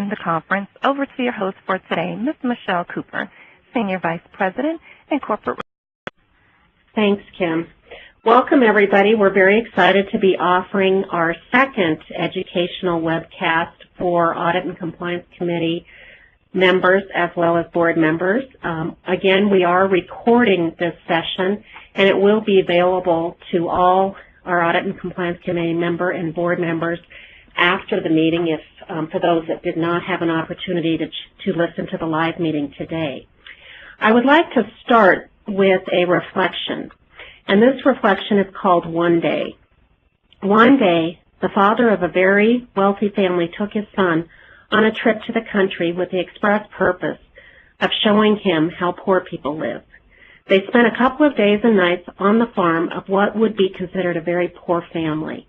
the conference over to your host for today, Ms. Michelle Cooper, Senior Vice President and Corporate. Thanks, Kim. Welcome, everybody. We're very excited to be offering our second educational webcast for Audit and Compliance Committee members as well as board members. Again, we are recording this session, and it will be available to all our Audit and Compliance Committee member and board members after the meeting, if for those that did not have an opportunity to listen to the live meeting today. I would like to start with a reflection, and this reflection is called One Day. One day, the father of a very wealthy family took his son on a trip to the country with the express purpose of showing him how poor people live. They spent a couple of days and nights on the farm of what would be considered a very poor family.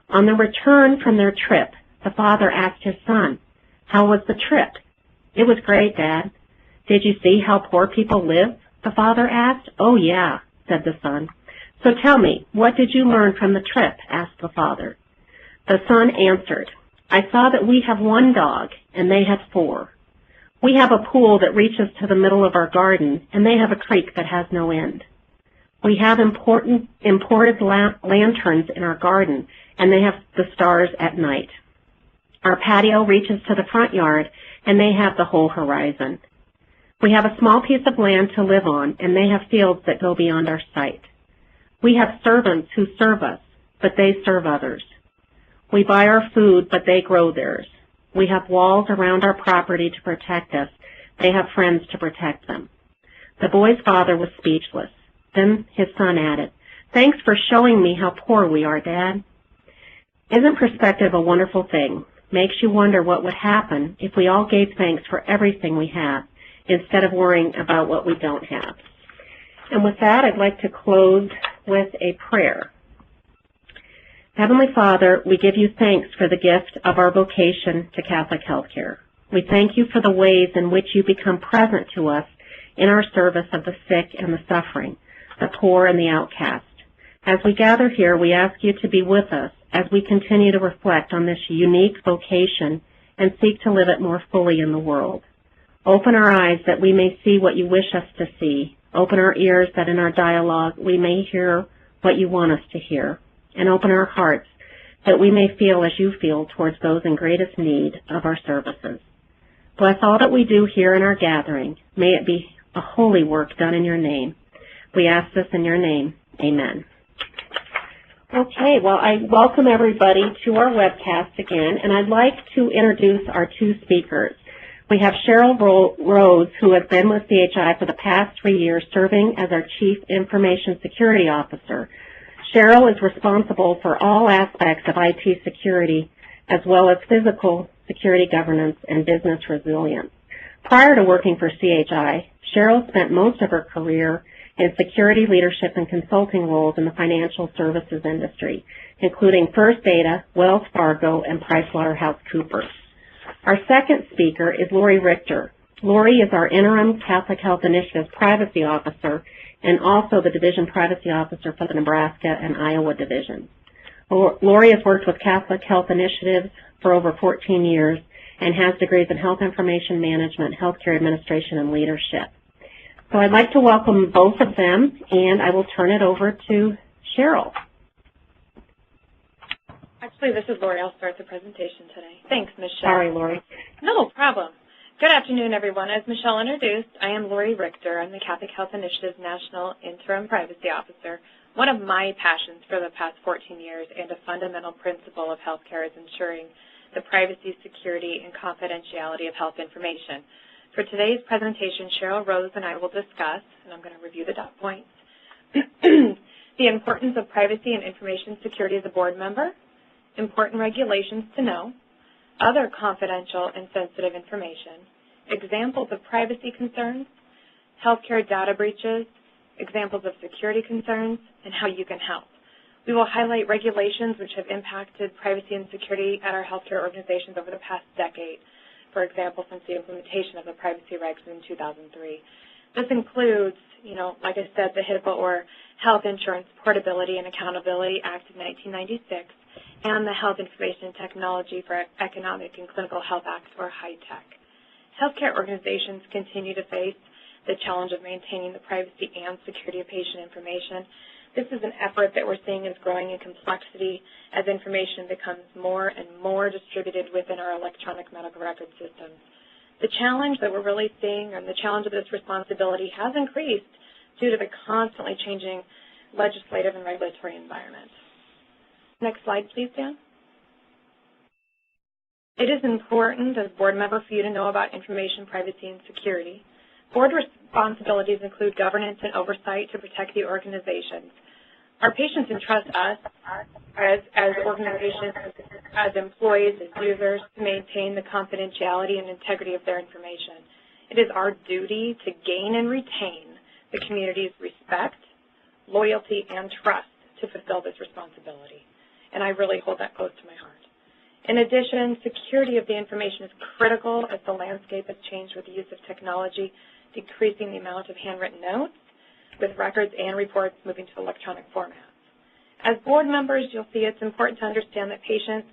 On the return from their trip, the father asked his son, "How was the trip?" "It was great, Dad." "Did you see how poor people live?" the father asked. "Oh, yeah," said the son. "So tell me, what did you learn from the trip?" asked the father. The son answered, "I saw that we have one dog, and they have 4. We have a pool that reaches to the middle of our garden, and they have a creek that has no end. We have imported lanterns in our garden, and they have the stars at night. Our patio reaches to the front yard, and they have the whole horizon. We have a small piece of land to live on, and they have fields that go beyond our sight. We have servants who serve us, but they serve others. We buy our food, but they grow theirs. We have walls around our property to protect us. They have friends to protect them." The boy's father was speechless. Then his son added, "Thanks for showing me how poor we are, Dad." Isn't perspective a wonderful thing? Makes you wonder what would happen if we all gave thanks for everything we have instead of worrying about what we don't have. And with that, I'd like to close with a prayer. Heavenly Father, we give you thanks for the gift of our vocation to Catholic healthcare. We thank you for the ways in which you become present to us in our service of the sick and the suffering, the poor and the outcast. As we gather here, we ask you to be with us as we continue to reflect on this unique vocation and seek to live it more fully in the world. Open our eyes that we may see what you wish us to see. Open our ears that in our dialogue we may hear what you want us to hear. And open our hearts that we may feel as you feel towards those in greatest need of our services. Bless all that we do here in our gathering. May it be a holy work done in your name. We ask this in your name. Amen. Okay, well, I welcome everybody to our webcast again, and I'd like to introduce our 2 speakers. We have Cheryl Rose, who has been with CHI for the past 3 years, serving as our Chief Information Security Officer. Cheryl is responsible for all aspects of IT security, as well as physical security governance and business resilience. Prior to working for CHI, Cheryl spent most of her career in security leadership and consulting roles in the financial services industry, including First Data, Wells Fargo, and PricewaterhouseCoopers. Our second speaker is Lori Richter. Lori is our interim Catholic Health Initiatives Privacy Officer and also the Division Privacy Officer for the Nebraska and Iowa divisions. Lori has worked with Catholic Health Initiatives for over 14 years and has degrees in Health Information Management, Healthcare Administration, and Leadership. So I'd like to welcome both of them, and I will turn it over to Cheryl. Actually, this is Lori. I'll start the presentation today. Thanks, Michelle. Sorry, Lori. No problem. Good afternoon, everyone. As Michelle introduced, I am Lori Richter. I'm the Catholic Health Initiatives National Interim Privacy Officer. One of my passions for the past 14 years and a fundamental principle of healthcare is ensuring the privacy, security, and confidentiality of health information. For today's presentation, Cheryl Rose and I will discuss, and I'm going to review the dot points, the importance of privacy and information security as a board member, important regulations to know, other confidential and sensitive information, examples of privacy concerns, healthcare data breaches, examples of security concerns, and how you can help. We will highlight regulations which have impacted privacy and security at our healthcare organizations over the past decade, for example, since the implementation of the privacy regs in 2003. This includes, like I said, the HIPAA or Health Insurance Portability and Accountability Act of 1996 and the Health Information Technology for Economic and Clinical Health Act, or HITECH. Healthcare organizations continue to face the challenge of maintaining the privacy and security of patient information. This is an effort that we're seeing is growing in complexity as information becomes more and more distributed within our electronic medical record systems. The challenge that we're really seeing, and the challenge of this responsibility, has increased due to the constantly changing legislative and regulatory environment. Next slide, please, Dan. It is important as a board member for you to know about information privacy and security. Board responsibilities include governance and oversight to protect the organizations. Our patients entrust us as organizations, as employees, as users, to maintain the confidentiality and integrity of their information. It is our duty to gain and retain the community's respect, loyalty, and trust to fulfill this responsibility. And I really hold that close to my heart. In addition, security of the information is critical as the landscape has changed with the use of technology, decreasing the amount of handwritten notes, with records and reports moving to electronic formats. As board members, you'll see it's important to understand that patients,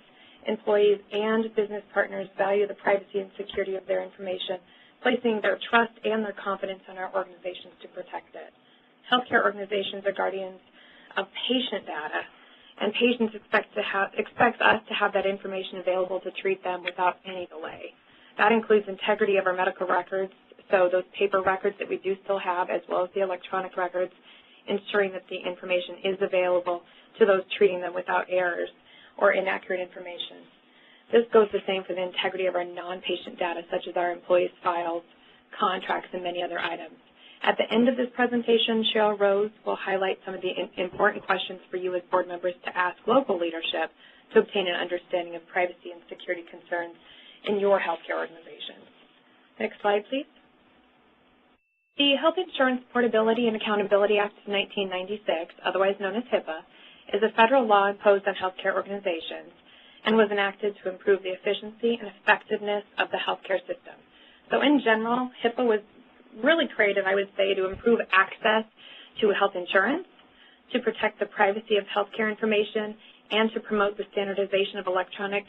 employees, and business partners value the privacy and security of their information, placing their trust and their confidence in our organizations to protect it. Healthcare organizations are guardians of patient data, and patients expect us to have that information available to treat them without any delay. That includes integrity of our medical records, so those paper records that we do still have, as well as the electronic records, ensuring that the information is available to those treating them without errors or inaccurate information. This goes the same for the integrity of our non-patient data, such as our employees' files, contracts, and many other items. At the end of this presentation, Cheryl Rose will highlight some of the important questions for you as board members to ask local leadership to obtain an understanding of privacy and security concerns in your healthcare organizations. Next slide, please. The Health Insurance Portability and Accountability Act of 1996, otherwise known as HIPAA, is a federal law imposed on healthcare organizations and was enacted to improve the efficiency and effectiveness of the healthcare system. So in general, HIPAA was really created, I would say, to improve access to health insurance, to protect the privacy of healthcare information, and to promote the standardization of electronic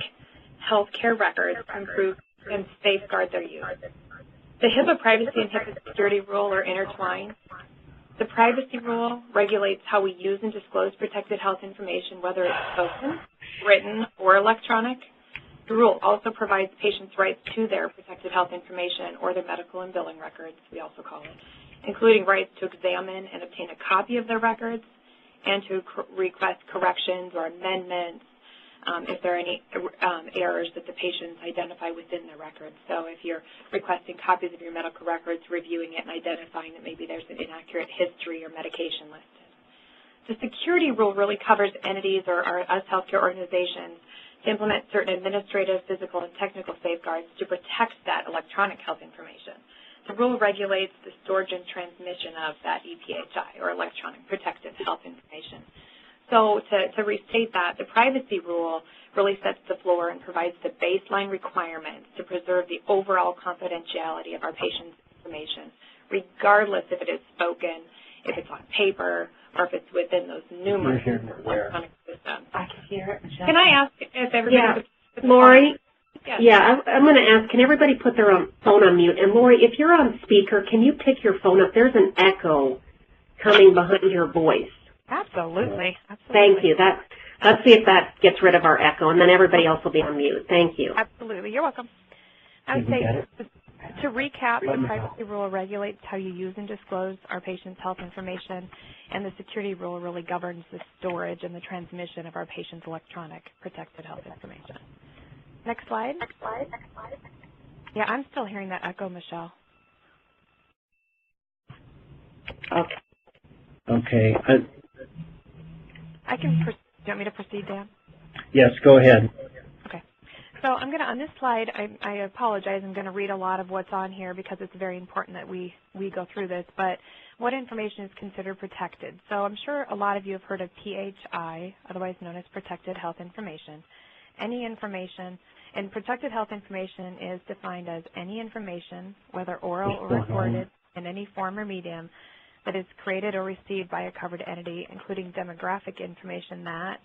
healthcare records to improve and safeguard their use. The HIPAA privacy and HIPAA security rule are intertwined. The privacy rule regulates how we use and disclose protected health information, whether it's spoken, written, or electronic. The rule also provides patients' rights to their protected health information, or their medical and billing records, we also call it, including rights to examine and obtain a copy of their records and to request corrections or amendments if there are any errors that the patients identify within the records. So if you're requesting copies of your medical records, reviewing it and identifying that maybe there's an inaccurate history or medication listed. The security rule really covers entities or us healthcare organizations to implement certain administrative, physical, and technical safeguards to protect that electronic health information. The rule regulates the storage and transmission of that EPHI, or electronic protected health information. So to restate that, the privacy rule really sets the floor and provides the baseline requirements to preserve the overall confidentiality of our patients' information, regardless if it is spoken, if it's on paper, or if it's within those numerous electronic systems. I can hear it, Michelle. Can I ask if everybody could... Lori? Yes. Yeah, I'm going to ask, can everybody put their phone on mute? And Lori, if you're on speaker, can you pick your phone up? There's an echo coming behind your voice. Absolutely. Thank you. Let's see if that gets rid of our echo, and then everybody else will be on mute. Thank you. Absolutely. You're welcome. I would say, to recap, the privacy rule regulates how you use and disclose our patients' health information, and the security rule really governs the storage and the transmission of our patients' electronic protected health information. Next slide. Yeah, I'm still hearing that echo, Michelle. Okay. I can. Do you want me to proceed, Dan? Yes, go ahead. Okay. So I'm going to, on this slide, I apologize, I'm going to read a lot of what's on here because it's very important that we go through this, but what information is considered protected? So I'm sure a lot of you have heard of PHI, otherwise known as Protected Health Information. Any information, and protected health information is defined as any information, whether oral or recorded, in any form or medium, that is created or received by a covered entity, including demographic information that,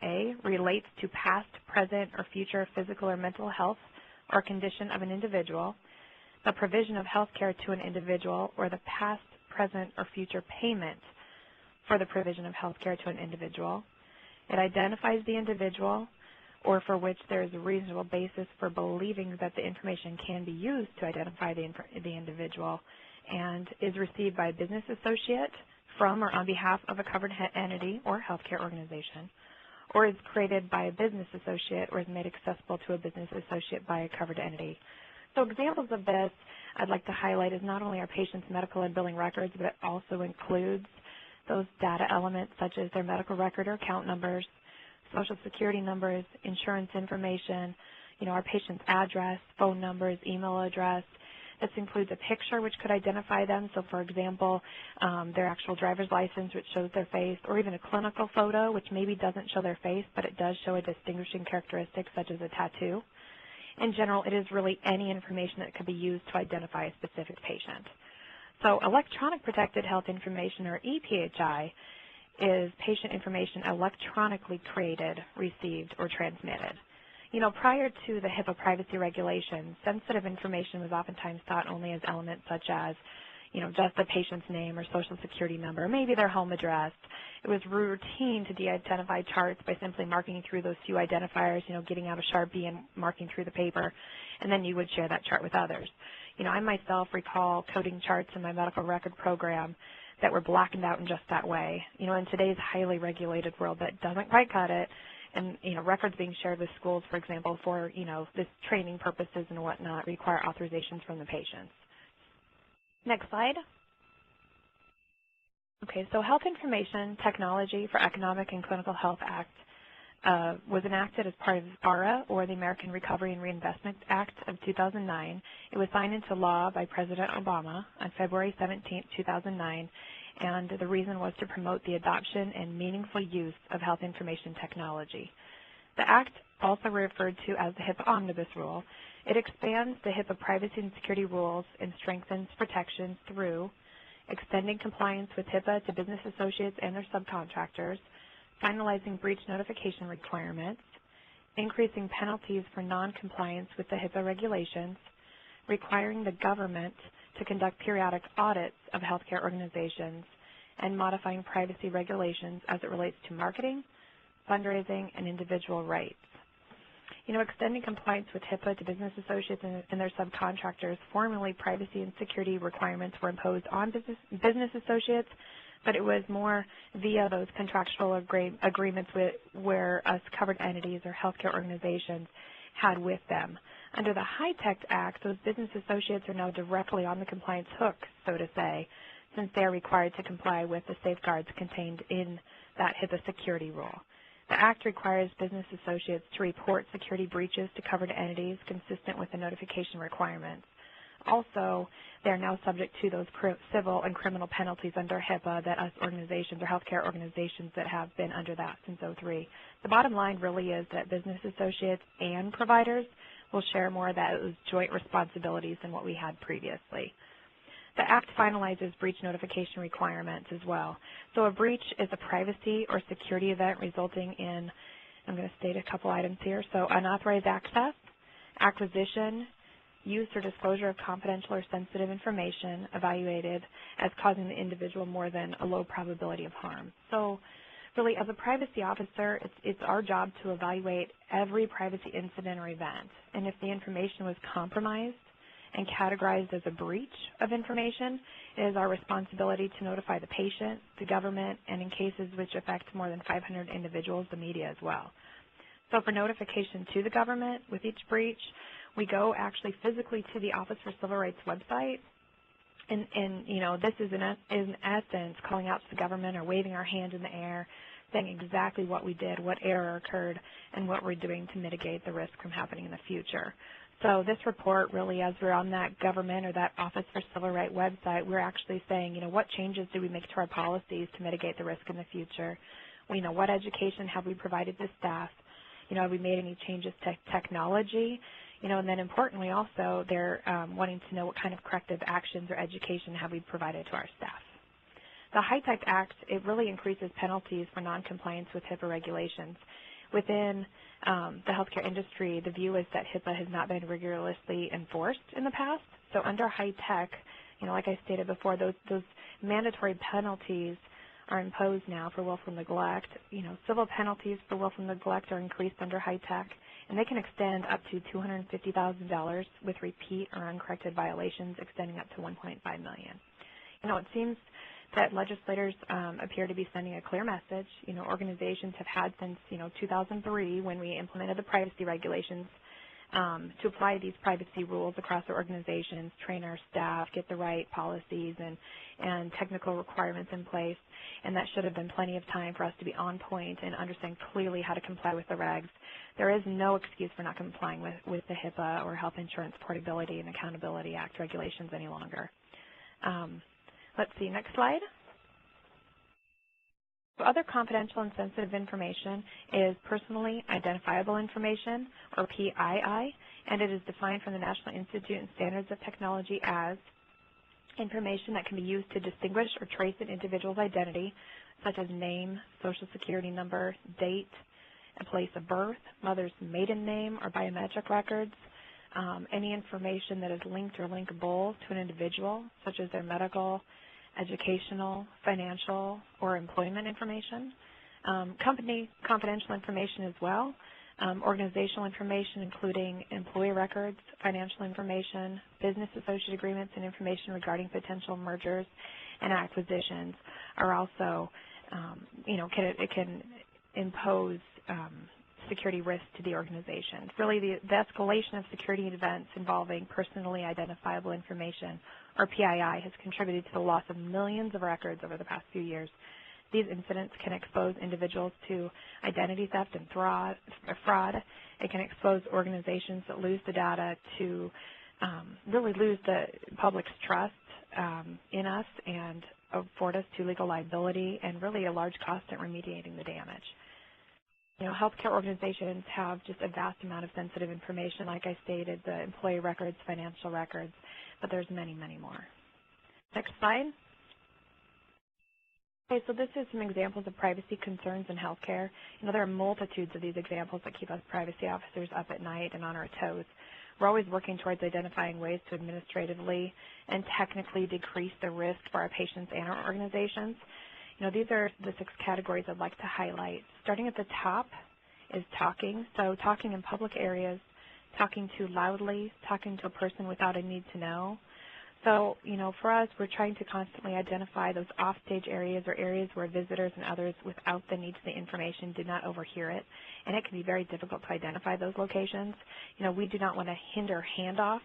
A, relates to past, present, or future physical or mental health or condition of an individual, the provision of health care to an individual, or the past, present, or future payment for the provision of health care to an individual. It identifies the individual, or for which there is a reasonable basis for believing that the information can be used to identify the individual, and is received by a business associate from or on behalf of a covered entity or healthcare organization, or is created by a business associate or is made accessible to a business associate by a covered entity. So examples of this I'd like to highlight is not only our patients' medical and billing records, but it also includes those data elements such as their medical record or account numbers, Social Security numbers, insurance information, our patient's address, phone numbers, email address. This includes a picture which could identify them. So, for example, their actual driver's license, which shows their face, or even a clinical photo, which maybe doesn't show their face, but it does show a distinguishing characteristic, such as a tattoo. In general, it is really any information that could be used to identify a specific patient. So, electronic protected health information, or EPHI, is patient information electronically created, received, or transmitted. Prior to the HIPAA privacy regulations, sensitive information was oftentimes thought only as elements such as, just the patient's name or Social Security number, maybe their home address. It was routine to de-identify charts by simply marking through those few identifiers, getting out a Sharpie and marking through the paper, and then you would share that chart with others. I myself recall coding charts in my medical record program that were blackened out in just that way. In today's highly regulated world, that doesn't quite cut it. And, records being shared with schools, for example, for, this training purposes and whatnot require authorizations from the patients. Next slide. Okay, so Health Information Technology for Economic and Clinical Health Act was enacted as part of ARRA, or the American Recovery and Reinvestment Act of 2009. It was signed into law by President Obama on February 17, 2009, and the reason was to promote the adoption and meaningful use of health information technology. The Act, also referred to as the HIPAA Omnibus Rule, it expands the HIPAA privacy and security rules and strengthens protections through extending compliance with HIPAA to business associates and their subcontractors, finalizing breach notification requirements, increasing penalties for noncompliance with the HIPAA regulations, requiring the government to conduct periodic audits of healthcare organizations, and modifying privacy regulations as it relates to marketing, fundraising, and individual rights. Extending compliance with HIPAA to business associates and their subcontractors, formerly privacy and security requirements were imposed on business associates, but it was more via those contractual agreements where us covered entities or healthcare organizations had with them. Under the HITECH Act, those business associates are now directly on the compliance hook, so to say, since they are required to comply with the safeguards contained in that HIPAA security rule. The Act requires business associates to report security breaches to covered entities consistent with the notification requirements. Also, they are now subject to those civil and criminal penalties under HIPAA that us organizations or healthcare organizations that have been under that since 2003. The bottom line really is that business associates and providers will share more of those joint responsibilities than what we had previously. The Act finalizes breach notification requirements as well. So a breach is a privacy or security event resulting in, I'm going to state a couple items here, so unauthorized access, acquisition, use or disclosure of confidential or sensitive information evaluated as causing the individual more than a low probability of harm. So really, as a privacy officer, it's our job to evaluate every privacy incident or event. And if the information was compromised and categorized as a breach of information, it is our responsibility to notify the patient, the government, and in cases which affect more than 500 individuals, the media as well. So for notification to the government with each breach, we go actually physically to the Office for Civil Rights website, and this is in essence calling out to the government or waving our hand in the air, saying exactly what we did, what error occurred, and what we're doing to mitigate the risk from happening in the future. So this report really, as we're on that government or that Office for Civil Rights website, we're actually saying, what changes do we make to our policies to mitigate the risk in the future? What education have we provided to staff? Have we made any changes to technology? And then importantly also, they're wanting to know what kind of corrective actions or education have we provided to our staff. The HITECH Act, it really increases penalties for noncompliance with HIPAA regulations. within the healthcare industry, the view is that HIPAA has not been rigorously enforced in the past. So under high tech, like I stated before, those mandatory penalties are imposed now for willful neglect. Civil penalties for willful neglect are increased under high tech, and they can extend up to $250,000 with repeat or uncorrected violations, extending up to $1.5 million. It seems that legislators appear to be sending a clear message. Organizations have had since 2003, when we implemented the privacy regulations, to apply these privacy rules across their organizations, train our staff, get the right policies and technical requirements in place, and that should have been plenty of time for us to be on point and understand clearly how to comply with the regs. There is no excuse for not complying with the HIPAA or Health Insurance Portability and Accountability Act regulations any longer. Let's see, next slide. So other confidential and sensitive information is personally identifiable information, or PII, and it is defined from the National Institute and Standards of Technology as information that can be used to distinguish or trace an individual's identity, such as name, social security number, date, and place of birth, mother's maiden name or biometric records, any information that is linked or linkable to an individual, such as their medical, educational, financial, or employment information, company confidential information as well, organizational information including employee records, financial information, business associate agreements, and information regarding potential mergers and acquisitions are also, it can impose security risk to the organization. Really, the escalation of security events involving personally identifiable information, or PII, has contributed to the loss of millions of records over the past few years. These incidents can expose individuals to identity theft and fraud. It can expose organizations that lose the data to really lose the public's trust in us and afford us to legal liability and really a large cost at remediating the damage. Healthcare organizations have just a vast amount of sensitive information, like I stated, the employee records, financial records, but there's many, many more. Next slide. Okay, so this is some examples of privacy concerns in healthcare. There are multitudes of these examples that keep us privacy officers up at night and on our toes. We're always working towards identifying ways to administratively and technically decrease the risk for our patients and our organizations. These are the 6 categories I'd like to highlight. Starting at the top is talking. So talking in public areas, talking too loudly, talking to a person without a need to know. So, for us, we're trying to constantly identify those offstage areas or areas where visitors and others without the need for the information did not overhear it. And it can be very difficult to identify those locations. We do not want to hinder handoffs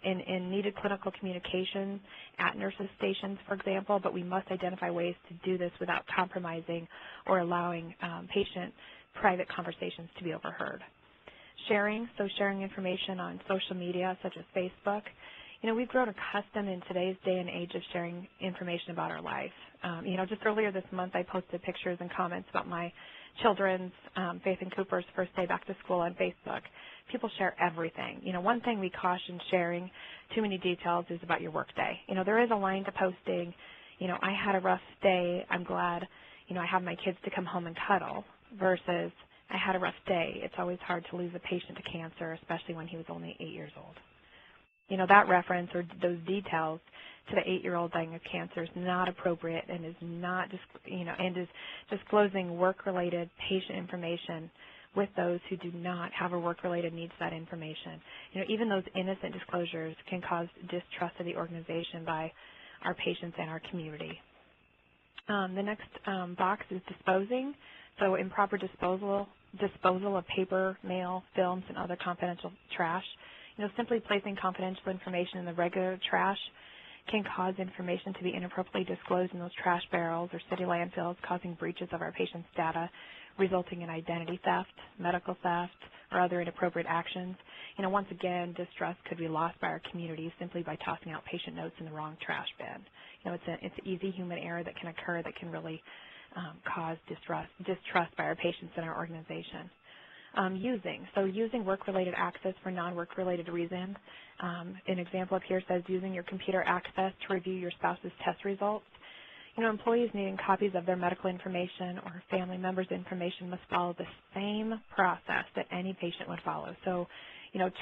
in needed clinical communication at nurses' stations, for example, but we must identify ways to do this without compromising or allowing patient private conversations to be overheard. Sharing, so sharing information on social media such as Facebook. We've grown accustomed in today's day and age of sharing information about our life. Just earlier this month I posted pictures and comments about my children's, Faith and Cooper's, first day back to school on Facebook. People share everything. One thing we caution sharing too many details is about your work day. There is a line to posting, I had a rough day, I'm glad, I have my kids to come home and cuddle, versus I had a rough day. It's always hard to lose a patient to cancer, especially when he was only 8 years old. That reference or those details to the 8-year-old dying of cancer is not appropriate and is not, and is disclosing work-related patient information with those who do not have a work-related need for that information. Even those innocent disclosures can cause distrust of the organization by our patients and our community. The next box is disposing. So improper disposal of paper, mail, films, and other confidential trash. Simply placing confidential information in the regular trash can cause information to be inappropriately disclosed in those trash barrels or city landfills, causing breaches of our patients' data, resulting in identity theft, medical theft, or other inappropriate actions. Once again, distrust could be lost by our community simply by tossing out patient notes in the wrong trash bin. It's an easy human error that can occur that can really cause distrust by our patients and our organization. Using work-related access for non-work-related reasons. An example up here says using your computer access to review your spouse's test results. Employees needing copies of their medical information or family members' information must follow the same process that any patient would follow. So,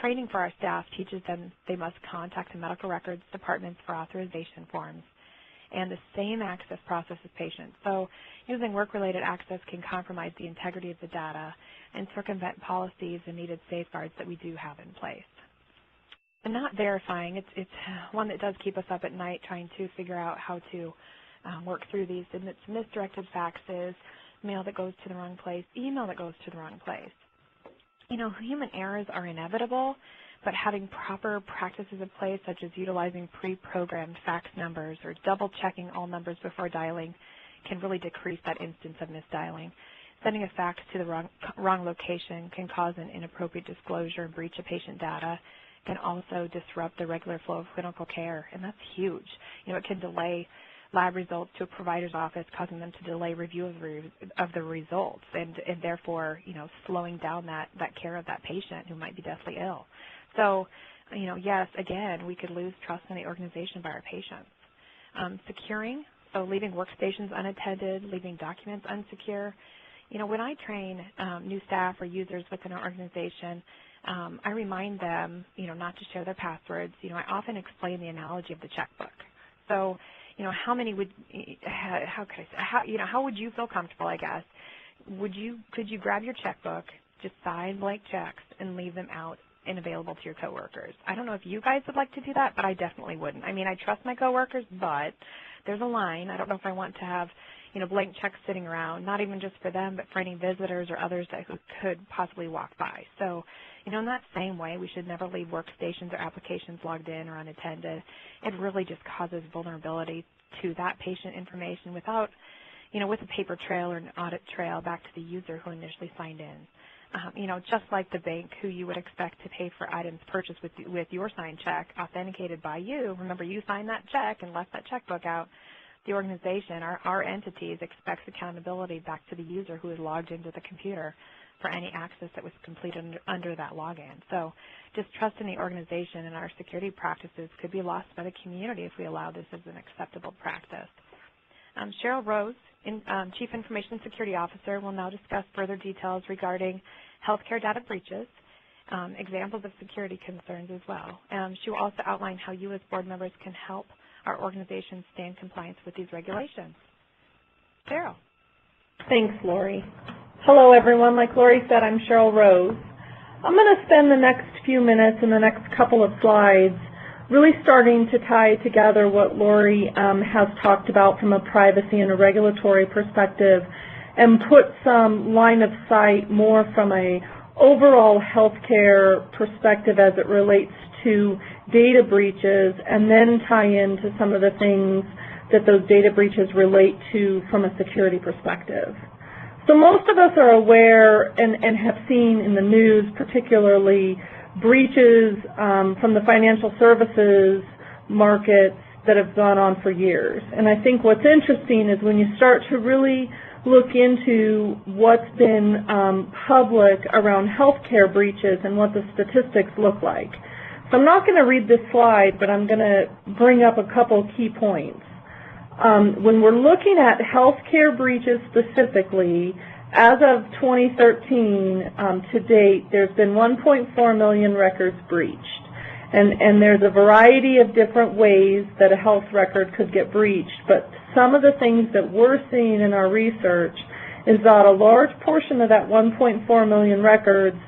training for our staff teaches them they must contact the medical records departments for authorization forms and the same access process as patients. So using work-related access can compromise the integrity of the data and circumvent policies and needed safeguards that we do have in place. And not verifying, it's one that does keep us up at night trying to figure out how to work through these. And it's misdirected faxes, mail that goes to the wrong place, email that goes to the wrong place. Human errors are inevitable, but having proper practices in place, such as utilizing pre-programmed fax numbers or double-checking all numbers before dialing, can really decrease that instance of misdialing. Sending a fax to the wrong location can cause an inappropriate disclosure and breach of patient data, can also disrupt the regular flow of clinical care, and that's huge. It can delay lab results to a provider's office, causing them to delay review of the results, and therefore, slowing down that care of that patient who might be deathly ill. So, yes, again, we could lose trust in the organization by our patients. Securing, so leaving workstations unattended, leaving documents unsecure. When I train new staff or users within our organization, I remind them, not to share their passwords. I often explain the analogy of the checkbook. So, how many would, how could I say, how would you feel comfortable, I guess? Could you grab your checkbook, just sign blank checks, and leave them out and available to your coworkers? I don't know if you guys would like to do that, but I definitely wouldn't. I mean, I trust my coworkers, but there's a line. I don't know if I want to have, blank checks sitting around, not even just for them, but for any visitors or others that could possibly walk by. So, in that same way, we should never leave workstations or applications logged in or unattended. It really just causes vulnerability to that patient information without, with a paper trail or an audit trail back to the user who initially signed in. Just like the bank who you would expect to pay for items purchased with your signed check authenticated by you. Remember, you signed that check and left that checkbook out. The organization, our entities, expects accountability back to the user who is logged into the computer for any access that was completed under that login. So just trust in the organization and our security practices could be lost by the community if we allow this as an acceptable practice. Cheryl Rose, Chief Information Security Officer, will now discuss further details regarding healthcare data breaches, examples of security concerns as well. She will also outline how you as board members can help our organization stay in compliance with these regulations. Cheryl. Thanks, Lori. Hello, everyone. Like Lori said, I'm Cheryl Rose. I'm going to spend the next few minutes and the next couple of slides really starting to tie together what Lori has talked about from a privacy and a regulatory perspective and put some line of sight more from a overall healthcare perspective as it relates to data breaches, and then tie into some of the things that those data breaches relate to from a security perspective. So most of us are aware and have seen in the news particularly breaches from the financial services markets that have gone on for years. And I think what's interesting is when you start to really look into what's been public around healthcare breaches and what the statistics look like. So I'm not going to read this slide, but I'm going to bring up a couple key points. When we're looking at healthcare breaches specifically, as of 2013 to date, there's been 1.4 million records breached. And there's a variety of different ways that a health record could get breached, but some of the things that we're seeing in our research is that a large portion of that 1.4 million records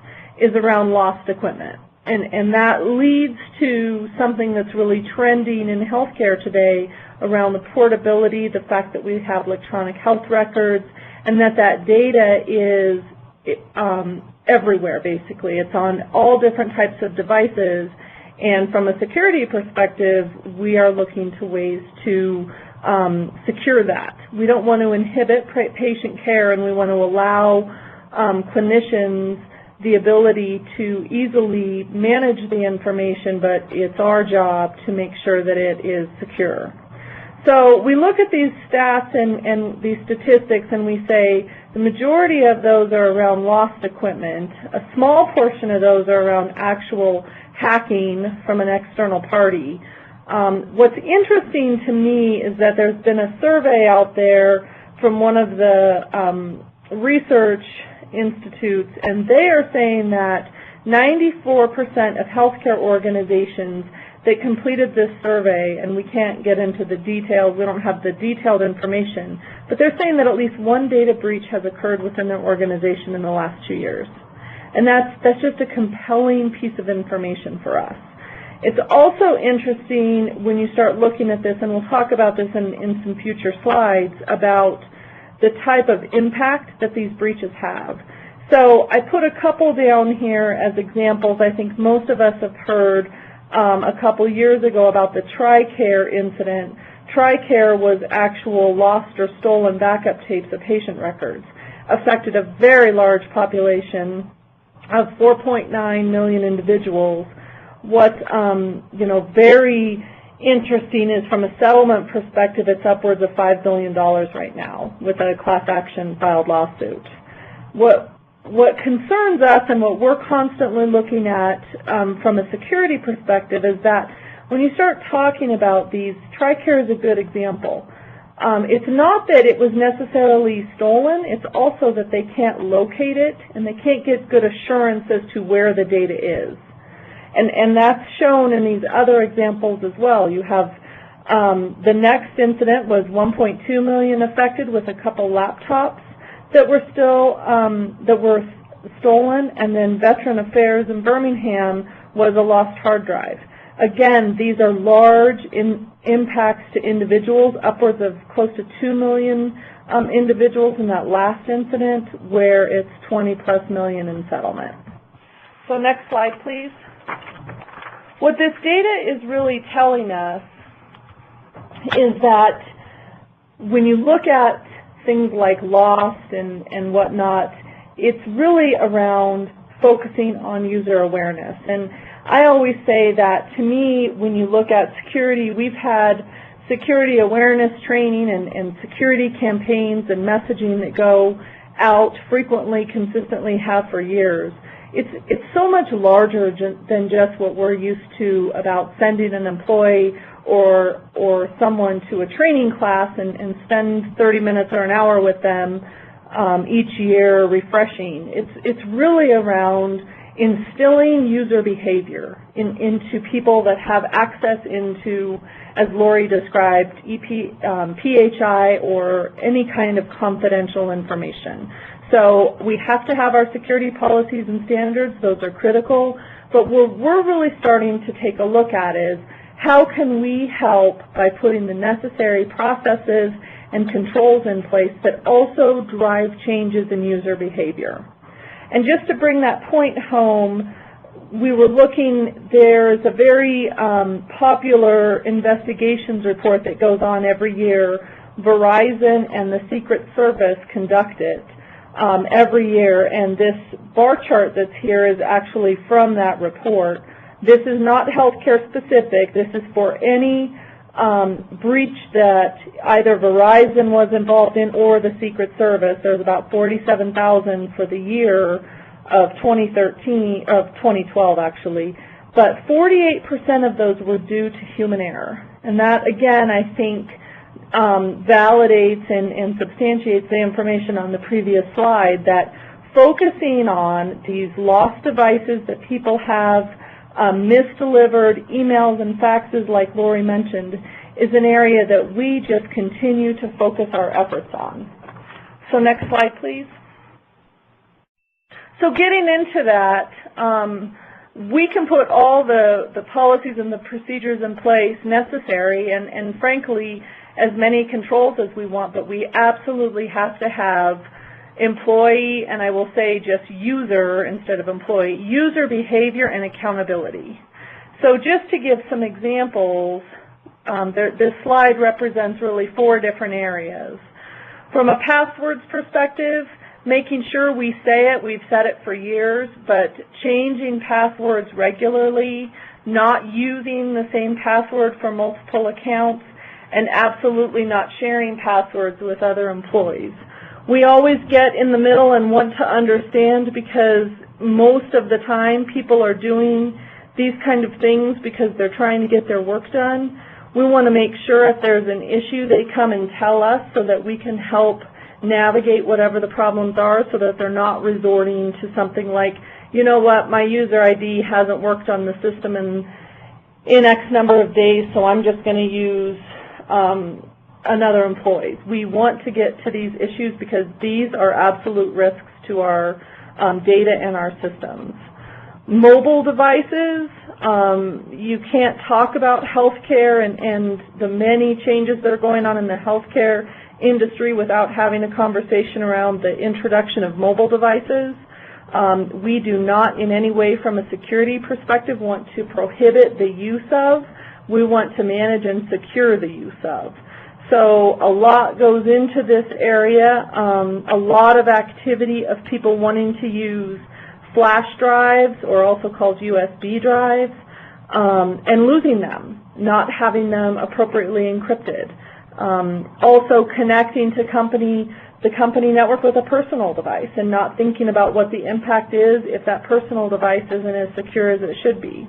is around lost equipment. And that leads to something that's really trending in healthcare today around the portability, the fact that we have electronic health records, and that data is everywhere, basically. It's on all different types of devices. And from a security perspective, we are looking to ways to secure that. We don't want to inhibit patient care, and we want to allow clinicians the ability to easily manage the information, but it's our job to make sure that it is secure. So we look at these stats and these statistics and we say the majority of those are around lost equipment. A small portion of those are around actual hacking from an external party. What's interesting to me is that there's been a survey out there from one of the research institutes, and they are saying that 94% of healthcare organizations that completed this survey, and we can't get into the details, we don't have the detailed information, but they're saying that at least one data breach has occurred within their organization in the last 2 years. And that's just a compelling piece of information for us. It's also interesting when you start looking at this, and we'll talk about this in some future slides, about the type of impact that these breaches have. So I put a couple down here as examples. I think most of us have heard a couple years ago about the TRICARE incident. TRICARE was actual lost or stolen backup tapes of patient records, affected a very large population of 4.9 million individuals. What's very interesting is from a settlement perspective, it's upwards of $5 billion right now with a class action filed lawsuit. What concerns us and what we're constantly looking at from a security perspective is that when you start talking about these, TRICARE is a good example. It's not that it was necessarily stolen, it's also that they can't locate it and they can't get good assurance as to where the data is. And that's shown in these other examples as well. You have the next incident was 1.2 million affected with a couple laptops that were still stolen, and then Veteran Affairs in Birmingham was a lost hard drive. Again, these are large impacts to individuals, upwards of close to 2 million individuals in that last incident, where it's 20+ million in settlement. So next slide, please. What this data is really telling us is that when you look at things like lost and whatnot, it's really around focusing on user awareness. And I always say that, to me, when you look at security, we've had security awareness training and security campaigns and messaging that go out frequently, consistently, have for years. It's so much larger than just what we're used to about sending an employee or someone to a training class and spend 30 minutes or an hour with them each year refreshing. It's really around instilling user behavior into people that have access into, as Lori described, PHI or any kind of confidential information. So we have to have our security policies and standards. Those are critical. But what we're really starting to take a look at is how can we help by putting the necessary processes and controls in place that also drive changes in user behavior. And just to bring that point home, we were looking, there's a very popular investigations report that goes on every year. Verizon and the Secret Service conduct it every year, and this bar chart that's here is actually from that report. This is not healthcare specific. This is for any breach that either Verizon was involved in or the Secret Service. There's about 47,000 for the year of 2012 actually, but 48% of those were due to human error. And that, again, I think validates and substantiates the information on the previous slide, that focusing on these lost devices that people have, misdelivered emails and faxes like Lori mentioned, is an area that we just continue to focus our efforts on. So next slide, please. So getting into that, we can put all the policies and the procedures in place necessary and frankly, as many controls as we want, but we absolutely have to have employee, and I will say just user instead of employee, user behavior and accountability. So just to give some examples, this slide represents really 4 different areas. From a passwords perspective, making sure we say it, we've said it for years, but changing passwords regularly, not using the same password for multiple accounts, and absolutely not sharing passwords with other employees. We always get in the middle and want to understand, because most of the time people are doing these kind of things because they're trying to get their work done. We want to make sure if there's an issue, they come and tell us so that we can help navigate whatever the problems are so that they're not resorting to something like, you know what, my user ID hasn't worked on the system in X number of days, so I'm just going to use another employee. We want to get to these issues because these are absolute risks to our data and our systems. Mobile devices, you can't talk about healthcare and the many changes that are going on in the healthcare industry without having a conversation around the introduction of mobile devices. We do not in any way from a security perspective want to prohibit the use of. We want to manage and secure the use of. So a lot goes into this area, a lot of activity of people wanting to use flash drives, or also called USB drives, and losing them, not having them appropriately encrypted. Also connecting to the company network with a personal device and not thinking about what the impact is if that personal device isn't as secure as it should be.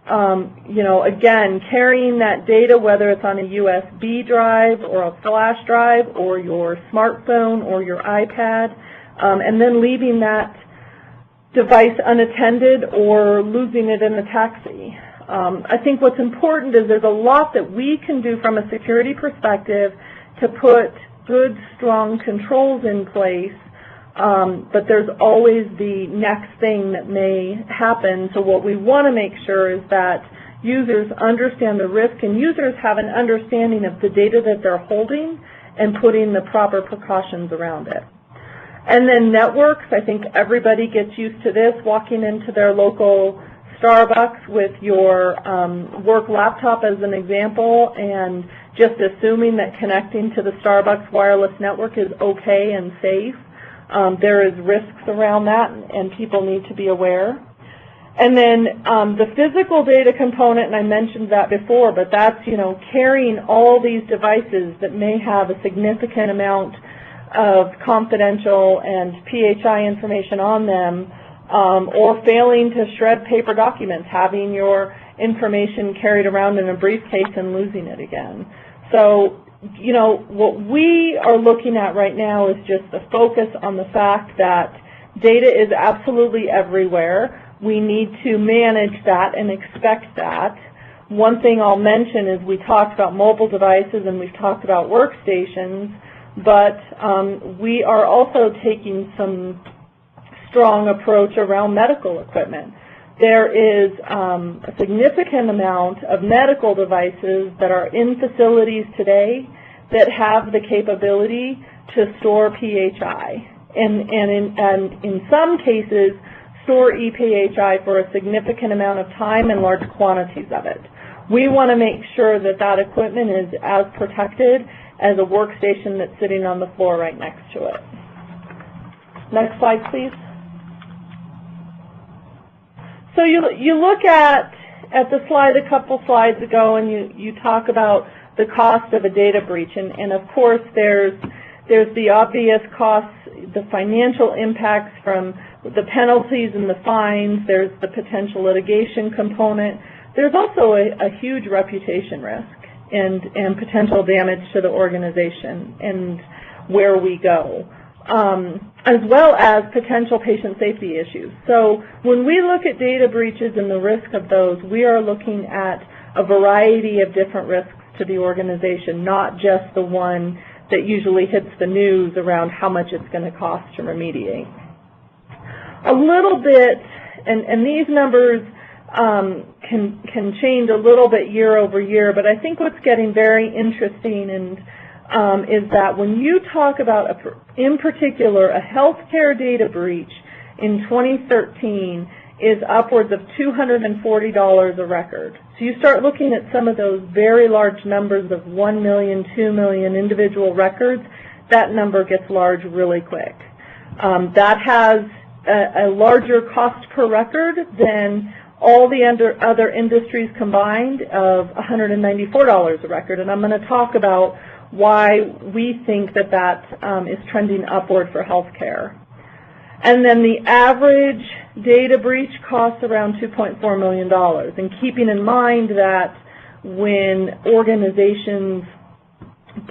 You know, again, carrying that data, whether it's on a USB drive or a flash drive or your smartphone or your iPad, and then leaving that device unattended or losing it in a taxi. I think what's important is there's a lot that we can do from a security perspective to put good, strong controls in place, but there's always the next thing that may happen. So what we want to make sure is that users understand the risk and users have an understanding of the data that they're holding and putting the proper precautions around it. And then networks, I think everybody gets used to this, walking into their local Starbucks with your work laptop as an example and just assuming that connecting to the Starbucks wireless network is okay and safe. There is risks around that and people need to be aware. And then the physical data component, and I mentioned that before, but that's, you know, carrying all these devices that may have a significant amount of confidential and PHI information on them, or failing to shred paper documents, having your information carried around in a briefcase and losing it again. So, you know, what we are looking at right now is just the focus on the fact that data is absolutely everywhere. We need to manage that and expect that. One thing I'll mention is we talked about mobile devices and we've talked about workstations, but we are also taking some strong approach around medical equipment. There is a significant amount of medical devices that are in facilities today that have the capability to store PHI, and in some cases store ePHI for a significant amount of time and large quantities of it. We want to make sure that that equipment is as protected as a workstation that's sitting on the floor right next to it. Next slide, please. So you look at the slide a couple slides ago, and you talk about the cost of a data breach, and of course there's the obvious costs, the financial impacts from the penalties and the fines. There's the potential litigation component. There's also a huge reputation risk and potential damage to the organization and where we go, as well as potential patient safety issues. So when we look at data breaches and the risk of those, we are looking at a variety of different risks to the organization, not just the one that usually hits the news around how much it's going to cost to remediate. A little bit, and these numbers can change a little bit year over year, but I think what's getting very interesting and is that when you talk about, in particular, a healthcare data breach in 2013 is upwards of $240 a record. So you start looking at some of those very large numbers of 1 million, 2 million individual records, that number gets large really quick. That has a larger cost per record than all the other industries combined of $194 a record, and I'm going to talk about why we think that is trending upward for healthcare. And then the average data breach costs around $2.4 million. And keeping in mind that when organizations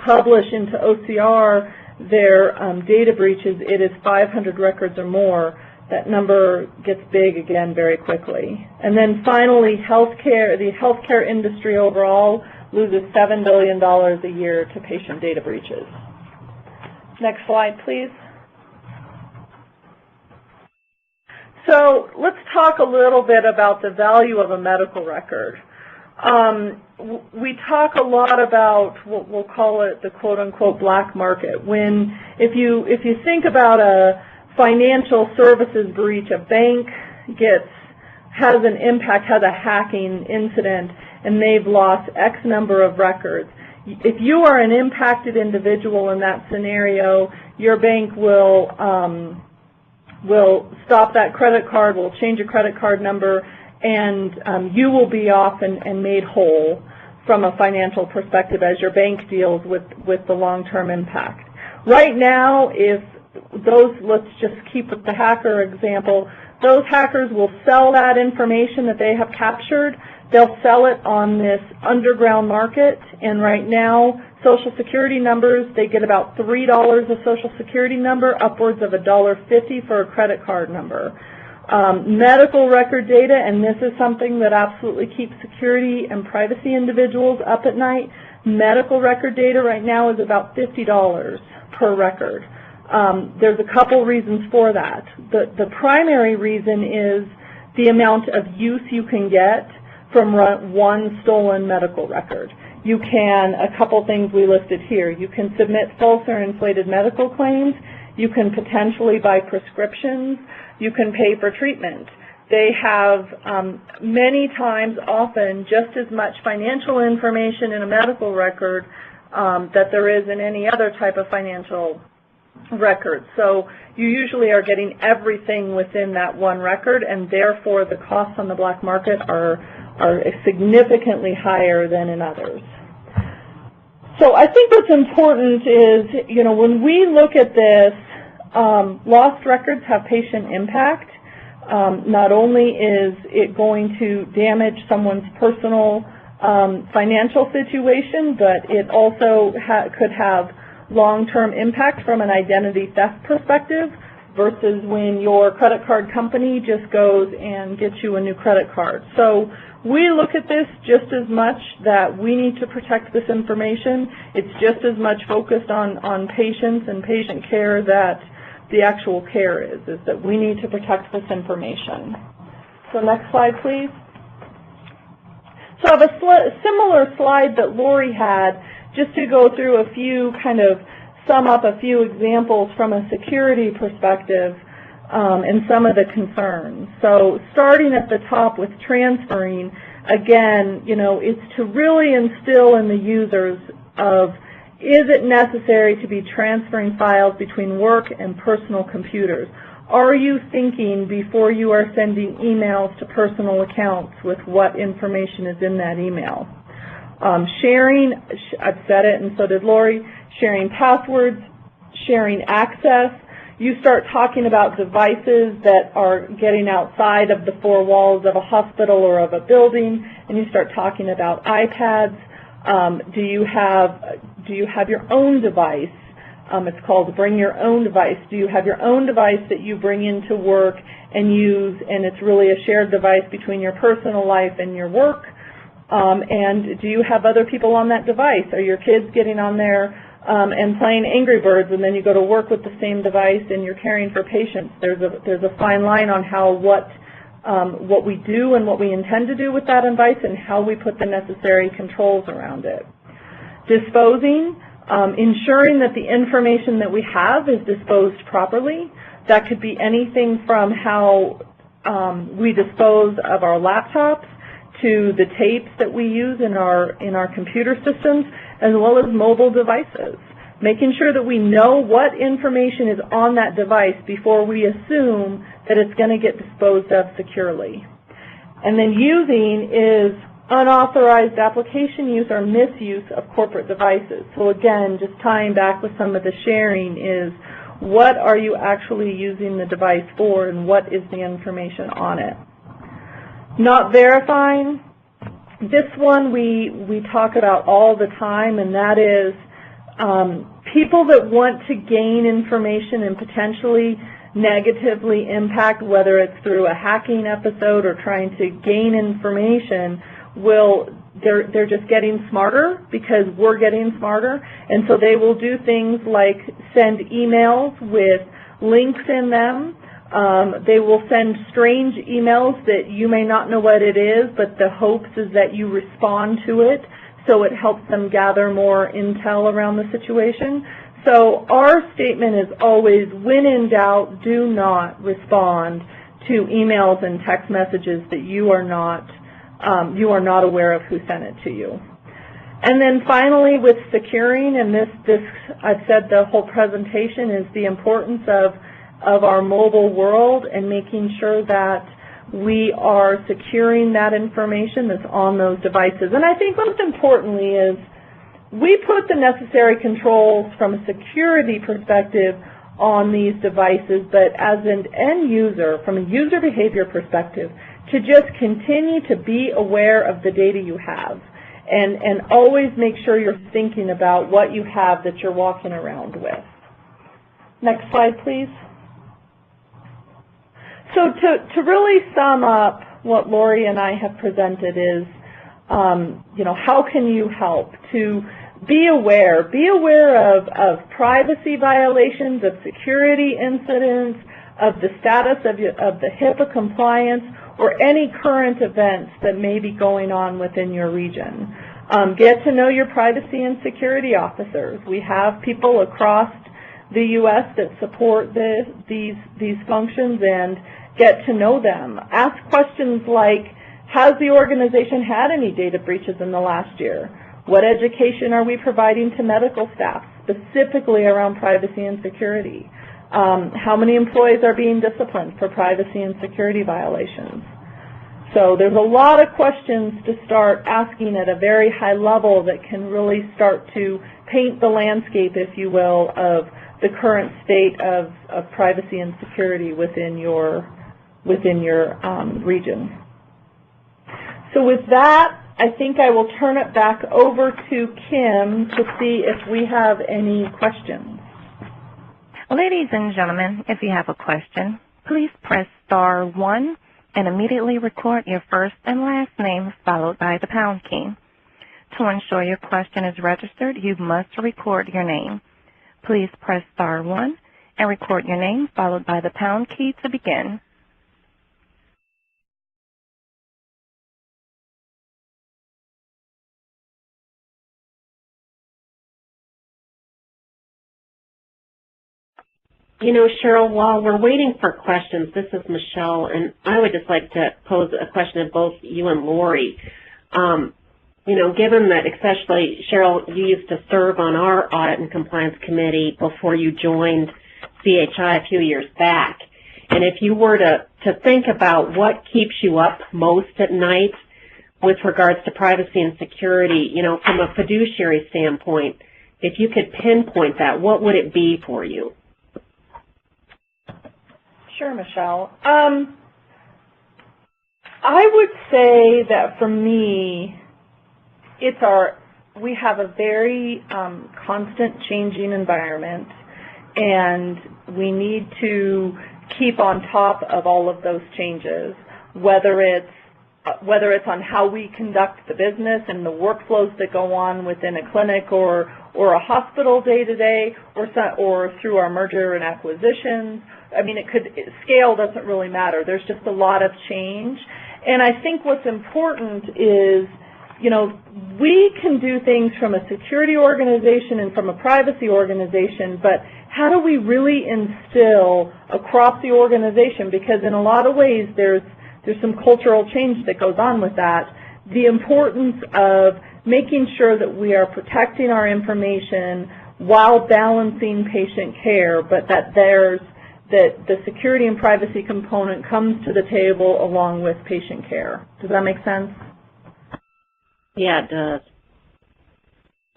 publish into OCR their data breaches, it is 500 records or more, that number gets big again very quickly. And then finally, the healthcare industry overall loses $7 billion a year to patient data breaches. Next slide, please. So let's talk a little bit about the value of a medical record. We talk a lot about what we'll call it the quote-unquote black market. If you think about a financial services breach, a bank has an impact, has a hacking incident, and they've lost X number of records. If you are an impacted individual in that scenario, your bank will stop that credit card, will change your credit card number, and you will be off and made whole from a financial perspective as your bank deals with the long-term impact. Right now, let's just keep with the hacker example, those hackers will sell that information that they have captured. They'll sell it on this underground market, and right now, Social Security numbers, they get about $3 a Social Security number, upwards of $1.50 for a credit card number. Medical record data, and this is something that absolutely keeps security and privacy individuals up at night, medical record data right now is about $50 per record. There's a couple reasons for that. The primary reason is the amount of use you can get from one stolen medical record. You can, a couple things we listed here, you can submit false or inflated medical claims, you can potentially buy prescriptions, you can pay for treatment. They have many times, often, just as much financial information in a medical record that there is in any other type of financial record. So you usually are getting everything within that one record, and therefore the costs on the black market are significantly higher than in others. So I think what's important is, when we look at this, lost records have patient impact. Not only is it going to damage someone's personal financial situation, but it also could have long-term impact from an identity theft perspective versus when your credit card company just goes and gets you a new credit card. So we look at this just as much that we need to protect this information. It's just as much focused on patients and patient care that the actual care is that we need to protect this information. So next slide, please. So I have a similar slide that Lori had, just to go through a few, sum up a few examples from a security perspective and some of the concerns. So starting at the top with transferring, again, it's to really instill in the users of, is it necessary to be transferring files between work and personal computers? Are you thinking before you are sending emails to personal accounts with what information is in that email? Sharing, I've said it and so did Lori, sharing passwords, sharing access. You start talking about devices that are getting outside of the four walls of a hospital or of a building, and you start talking about iPads. Do you have your own device? It's called Bring Your Own Device. Do you have your own device that you bring into work and use, and it's really a shared device between your personal life and your work? And do you have other people on that device? Are your kids getting on there and playing Angry Birds, and then you go to work with the same device and you're caring for patients? There's a fine line on what we do and what we intend to do with that device and how we put the necessary controls around it. Disposing, ensuring that the information that we have is disposed properly. That could be anything from how we dispose of our laptops to the tapes that we use in our computer systems, as well as mobile devices. Making sure that we know what information is on that device before we assume that it's going to get disposed of securely. And then using is unauthorized application use or misuse of corporate devices. So again, just tying back with some of the sharing is, What are you actually using the device for, and what is the information on it? Not verifying. This one we talk about all the time, and that is people that want to gain information and potentially negatively impact, whether it's through a hacking episode or trying to gain information, they're just getting smarter because we're getting smarter, and so they will do things like send emails with links in them. They will send strange emails that you may not know what it is, but the hopes is that you respond to it, so it helps them gather more intel around the situation. So our statement is always, when in doubt, do not respond to emails and text messages that you are not aware of who sent it to you. And then finally, with securing, and this I've said the whole presentation, is the importance of our mobile world and making sure that we are securing that information that's on those devices. And I think most importantly is we put the necessary controls from a security perspective on these devices, but as an end user, from a user behavior perspective, to just continue to be aware of the data you have and always make sure you're thinking about what you have that you're walking around with. Next slide, please. So to really sum up what Lori and I have presented is, how can you help to be aware of privacy violations, of security incidents, of the status of the HIPAA compliance, or any current events that may be going on within your region. Get to know your privacy and security officers. We have people across the U.S. that support these functions, and get to know them. Ask questions like, has the organization had any data breaches in the last year? What education are we providing to medical staff, specifically around privacy and security? How many employees are being disciplined for privacy and security violations? So there's a lot of questions to start asking at a very high level that can really start to paint the landscape, if you will, of the current state of privacy and security within your region. So with that, I think I will turn it back over to Kim to see if we have any questions. Ladies and gentlemen, if you have a question, please press star 1 and immediately record your first and last name followed by the pound key. To ensure your question is registered, you must record your name. Please press star 1 and record your name followed by the pound key to begin. You know, Cheryl, while we're waiting for questions, this is Michelle, and I would just like to pose a question to both you and Lori. Given that, especially, Cheryl, you used to serve on our Audit and Compliance Committee before you joined CHI a few years back, and if you were to think about what keeps you up most at night with regards to privacy and security, from a fiduciary standpoint, if you could pinpoint that, what would it be for you? Sure, Michelle. I would say that for me, we have a very constant changing environment, and we need to keep on top of all of those changes, whether it's on how we conduct the business and the workflows that go on within a clinic or a hospital day to day, or through our merger and acquisitions. I mean, scale doesn't really matter. There's just a lot of change. And I think what's important is, we can do things from a security organization and from a privacy organization, but how do we really instill across the organization? Because in a lot of ways, there's some cultural change that goes on with that. The importance of making sure that we are protecting our information while balancing patient care, but that the security and privacy component comes to the table along with patient care. Does that make sense? Yeah, it does.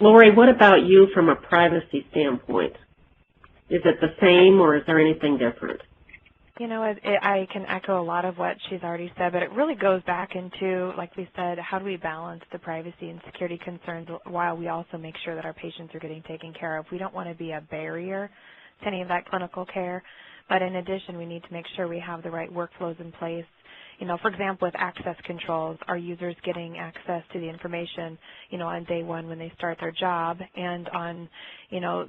Lori, what about you from a privacy standpoint? Is it the same, or is there anything different? You know, I can echo a lot of what she's already said, but it really goes back into, like we said, how do we balance the privacy and security concerns while we also make sure that our patients are getting taken care of. We don't want to be a barrier to any of that clinical care, but in addition, we need to make sure we have the right workflows in place. You know, for example, with access controls, are users getting access to the information, you know, on day one when they start their job, and on, you know,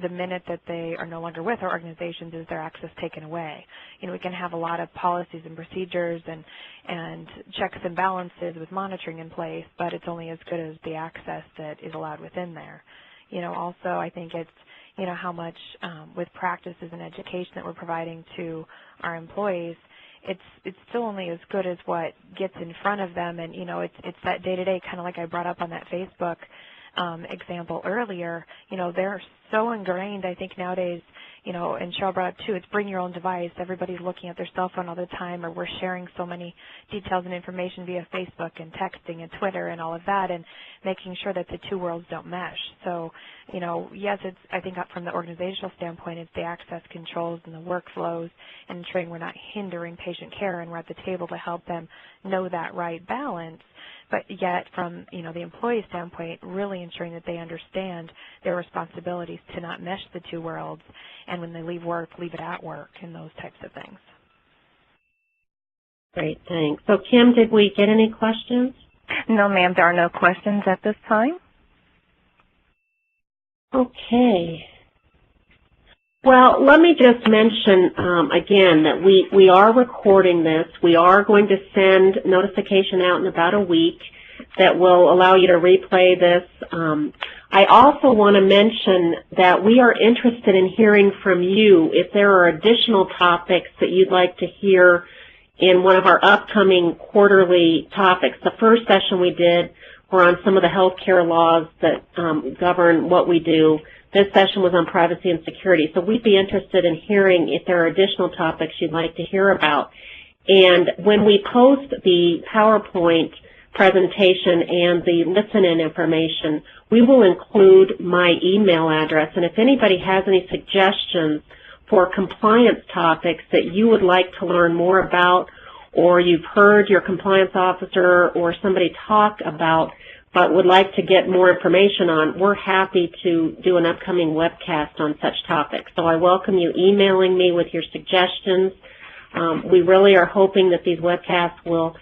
the minute that they are no longer with our organizations, is their access taken away? You know, we can have a lot of policies and procedures and checks and balances with monitoring in place, but it's only as good as the access that is allowed within there. You know, also I think it's, you know, how much with practices and education that we're providing to our employees, it's still only as good as what gets in front of them. And, you know, it's that day-to-day, kind of like I brought up on that Facebook example earlier. You know, they're so ingrained, I think, nowadays, you know, and Cheryl brought up too, it's bring your own device. Everybody's looking at their cell phone all the time, or we're sharing so many details and information via Facebook and texting and Twitter and all of that, and making sure that the two worlds don't mesh. So, you know, yes, it's, I think from the organizational standpoint, it's the access controls and the workflows and ensuring we're not hindering patient care, and we're at the table to help them know that right balance. But yet, from, you know, the employee standpoint, really ensuring that they understand their responsibilities to not mesh the two worlds, and when they leave work, leave it at work, and those types of things. Great, thanks. So, Kim, did we get any questions? No, ma'am, there are no questions at this time. Okay. Well, let me just mention again that we are recording this. We are going to send notification out in about a week that will allow you to replay this. I also want to mention that we are interested in hearing from you if there are additional topics that you'd like to hear in one of our upcoming quarterly topics. The first session we did were on some of the healthcare laws that govern what we do. This session was on privacy and security. So we'd be interested in hearing if there are additional topics you'd like to hear about. And when we post the PowerPoint presentation and the listen-in information, we will include my email address. And if anybody has any suggestions for compliance topics that you would like to learn more about, or you've heard your compliance officer or somebody talk about but would like to get more information on, we're happy to do an upcoming webcast on such topics. So I welcome you emailing me with your suggestions. We really are hoping that these webcasts will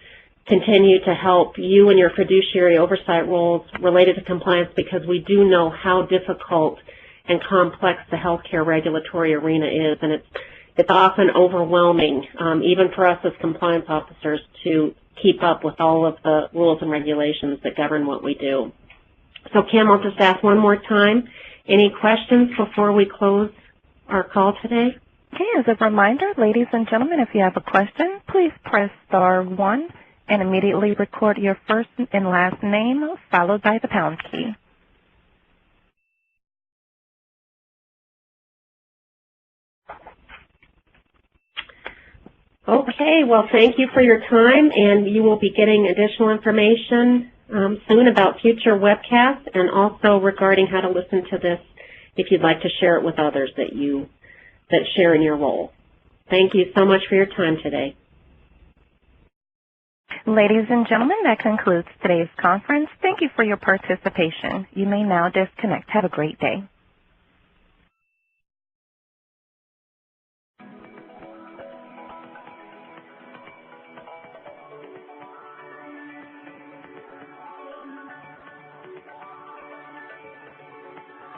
continue to help you and your fiduciary oversight roles related to compliance, because we do know how difficult and complex the healthcare regulatory arena is, and it's often overwhelming, even for us as compliance officers, to keep up with all of the rules and regulations that govern what we do. So, Kim, I'll just ask one more time. Any questions before we close our call today? Okay, as a reminder, ladies and gentlemen, if you have a question, please press *1 and immediately record your first and last name followed by the pound key. Okay, well, thank you for your time, and you will be getting additional information soon about future webcasts, and also regarding how to listen to this if you'd like to share it with others that share in your role. Thank you so much for your time today. Ladies and gentlemen, that concludes today's conference. Thank you for your participation. You may now disconnect. Have a great day.